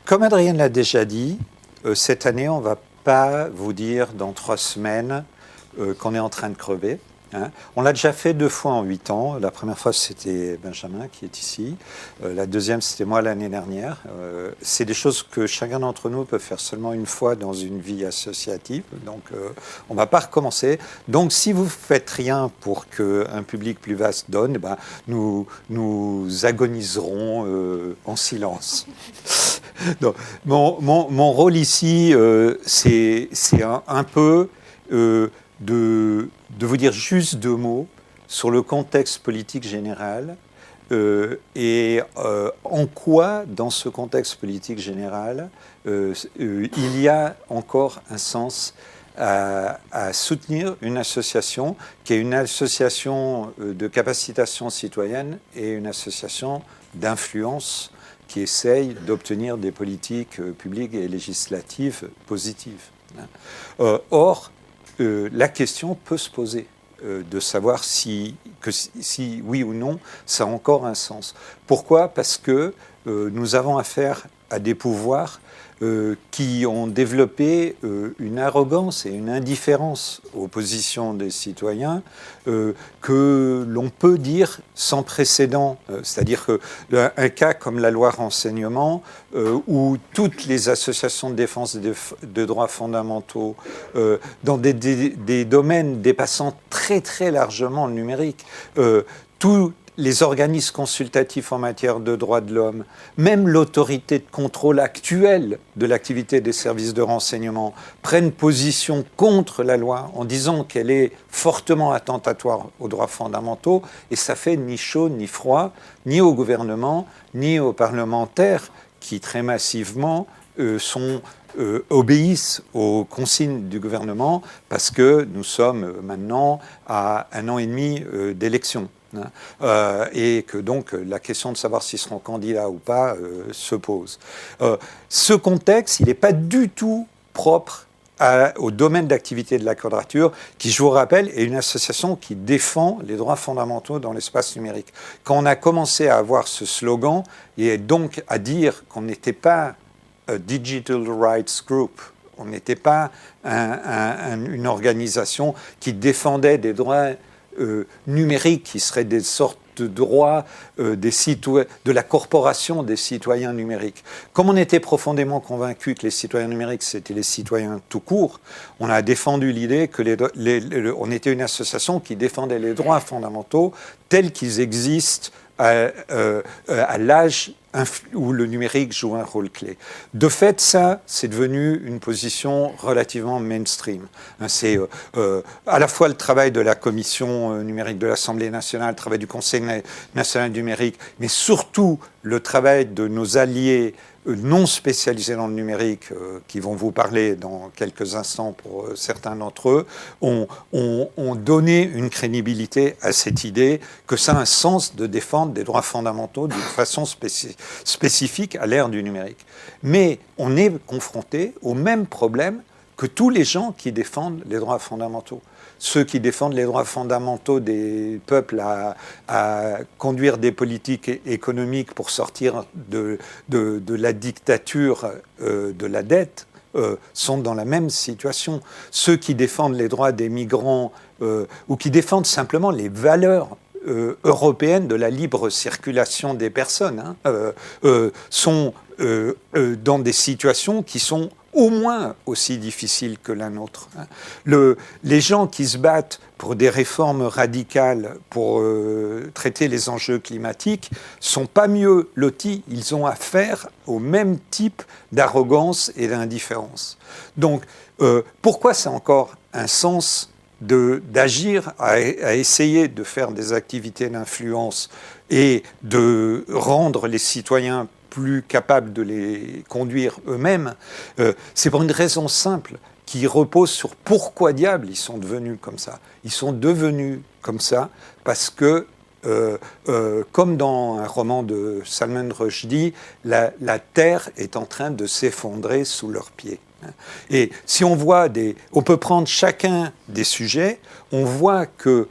Comme Adrienne l'a déjà dit, cette année, on ne va pas vous dire dans 3 semaines qu'on est en train de crever. Hein. On l'a déjà fait 2 fois en 8 ans. La première fois, c'était Benjamin qui est ici. La deuxième, c'était moi l'année dernière. C'est des choses que chacun d'entre nous peut faire seulement une fois dans une vie associative. Donc, on ne va pas recommencer. Donc, si vous ne faites rien pour qu'un public plus vaste donne, ben, nous agoniserons en silence. Donc, mon rôle ici, c'est un peu de vous dire juste 2 mots sur le contexte politique général et en quoi, dans ce contexte politique général, il y a encore un sens à soutenir une association qui est une association de capacitation citoyenne et une association d'influence qui essaye d'obtenir des politiques publiques et législatives positives. Or, la question peut se poser de savoir si oui ou non ça a encore un sens. Pourquoi ? Parce que nous avons affaire à des pouvoirs qui ont développé une arrogance et une indifférence aux positions des citoyens que l'on peut dire sans précédent. C'est-à-dire qu'un cas comme la loi renseignement, où toutes les associations de défense de droits fondamentaux, dans des domaines dépassant très très largement le numérique, tous les organismes consultatifs en matière de droits de l'homme, même l'autorité de contrôle actuelle de l'activité des services de renseignement, prennent position contre la loi en disant qu'elle est fortement attentatoire aux droits fondamentaux, et ça fait ni chaud ni froid, ni au gouvernement, ni aux parlementaires qui très massivement obéissent aux consignes du gouvernement parce que nous sommes maintenant à 1 an et demi d'élection. Et que donc la question de savoir s'ils seront candidats ou pas se pose. Ce contexte, il n'est pas du tout propre au domaine d'activité de la Quadrature, qui, je vous rappelle, est une association qui défend les droits fondamentaux dans l'espace numérique. Quand on a commencé à avoir ce slogan, et donc à dire qu'on n'était pas un Digital Rights Group, on n'était pas une organisation qui défendait des droits numériques qui seraient des sortes de droits de la corporation des citoyens numériques. Comme on était profondément convaincu que les citoyens numériques, c'était les citoyens tout court, on a défendu l'idée que on était une association qui défendait les droits fondamentaux tels qu'ils existent à l'âge où le numérique joue un rôle clé. De fait, ça, c'est devenu une position relativement mainstream. C'est à la fois le travail de la commission numérique de l'Assemblée nationale, le travail du Conseil national du numérique, mais surtout le travail de nos alliés non spécialisés dans le numérique, qui vont vous parler dans quelques instants pour certains d'entre eux, ont donné une crédibilité à cette idée que ça a un sens de défendre des droits fondamentaux d'une façon spécifique à l'ère du numérique. Mais on est confronté au même problème que tous les gens qui défendent les droits fondamentaux. Ceux qui défendent les droits fondamentaux des peuples à conduire des politiques économiques pour sortir de la dictature de la dette sont dans la même situation. Ceux qui défendent les droits des migrants ou qui défendent simplement les valeurs européennes de la libre circulation des personnes sont dans des situations qui sont au moins aussi difficile que la nôtre. Les gens qui se battent pour des réformes radicales pour traiter les enjeux climatiques sont pas mieux lotis. Ils ont affaire au même type d'arrogance et d'indifférence. Donc, pourquoi ça a encore un sens d'agir, à essayer de faire des activités d'influence et de rendre les citoyens plus capables de les conduire eux-mêmes, c'est pour une raison simple qui repose sur pourquoi diable ils sont devenus comme ça. Ils sont devenus comme ça parce que, comme dans un roman de Salman Rushdie, la terre est en train de s'effondrer sous leurs pieds. Et si on voit on peut prendre chacun des sujets, on voit que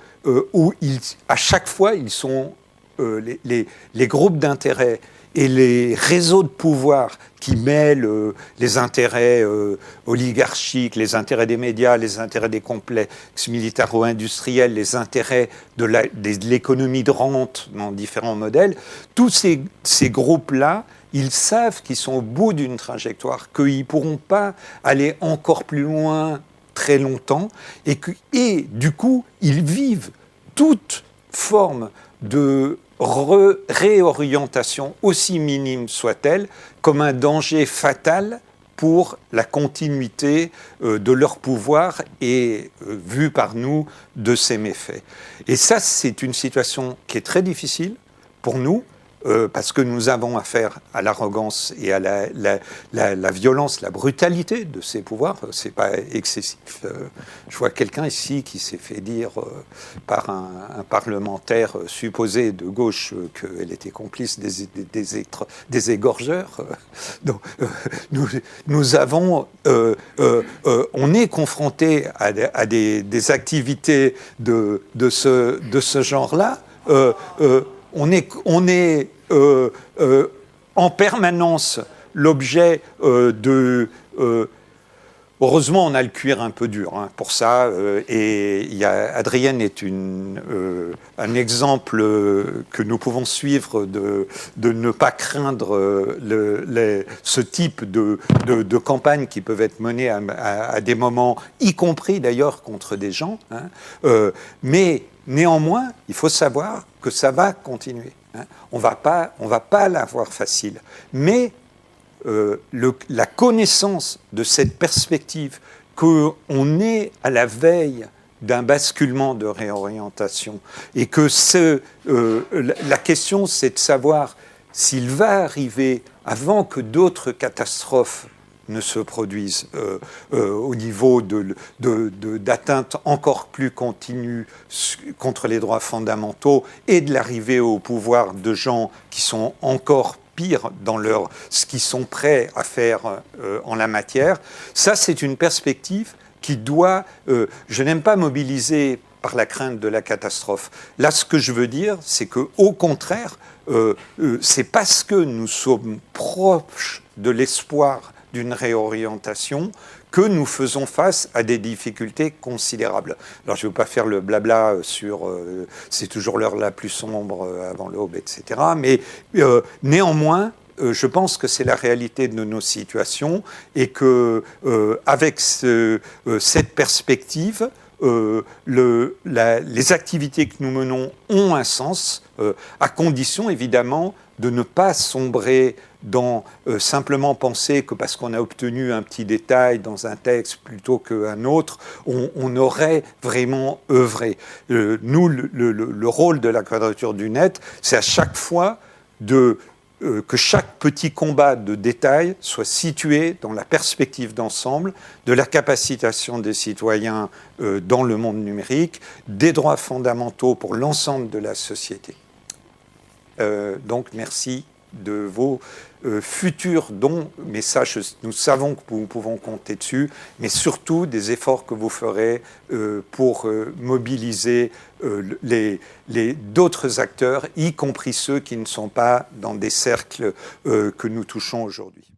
à chaque fois ils sont les groupes d'intérêt et les réseaux de pouvoir qui mêlent les intérêts oligarchiques, les intérêts des médias, les intérêts des complexes militaro-industriels, les intérêts de l'économie de rente dans différents modèles, tous ces groupes-là, ils savent qu'ils sont au bout d'une trajectoire, qu'ils ne pourront pas aller encore plus loin très longtemps, et du coup, ils vivent toute forme de réorientation, aussi minime soit-elle, comme un danger fatal pour la continuité de leur pouvoir et, vu par nous, de ses méfaits. Et ça, c'est une situation qui est très difficile pour nous, parce que nous avons affaire à l'arrogance et à la violence, la brutalité de ces pouvoirs. C'est pas excessif. Je vois quelqu'un ici qui s'est fait dire par un parlementaire supposé de gauche qu'elle était complice des égorgeurs. Donc, nous avons, on est confronté à des activités de ce genre-là. On est en permanence l'objet heureusement, on a le cuir un peu dur pour ça. Et Adrienne est un exemple que nous pouvons suivre de ne pas craindre ce type de campagnes qui peuvent être menées à des moments, y compris d'ailleurs contre des gens. Mais néanmoins, il faut savoir que ça va continuer. On va pas l'avoir facile. Mais la connaissance de cette perspective qu'on est à la veille d'un basculement de réorientation et que la question, c'est de savoir s'il va arriver avant que d'autres catastrophes ne se produisent au niveau d'atteinte encore plus continue contre les droits fondamentaux et de l'arrivée au pouvoir de gens qui sont encore pire dans ce qu'ils sont prêts à faire en la matière. Ça, c'est une perspective qui doit... je n'aime pas mobiliser par la crainte de la catastrophe. Là, ce que je veux dire, c'est qu'au contraire, c'est parce que nous sommes proches de l'espoir d'une réorientation que nous faisons face à des difficultés considérables. Alors, je ne veux pas faire le blabla sur c'est toujours l'heure la plus sombre avant l'aube, etc. Mais néanmoins, je pense que c'est la réalité de nos situations et que avec cette perspective, les activités que nous menons ont un sens, à condition évidemment de ne pas sombrer dans simplement penser que parce qu'on a obtenu un petit détail dans un texte plutôt qu'un autre, on aurait vraiment œuvré. Nous, le rôle de la Quadrature du Net, c'est à chaque fois que chaque petit combat de détail soit situé dans la perspective d'ensemble de la capacitation des citoyens dans le monde numérique, des droits fondamentaux pour l'ensemble de la société. Donc merci de vos futurs dons, mais ça, nous savons que nous pouvons compter dessus, mais surtout des efforts que vous ferez pour mobiliser d'autres acteurs, y compris ceux qui ne sont pas dans des cercles que nous touchons aujourd'hui.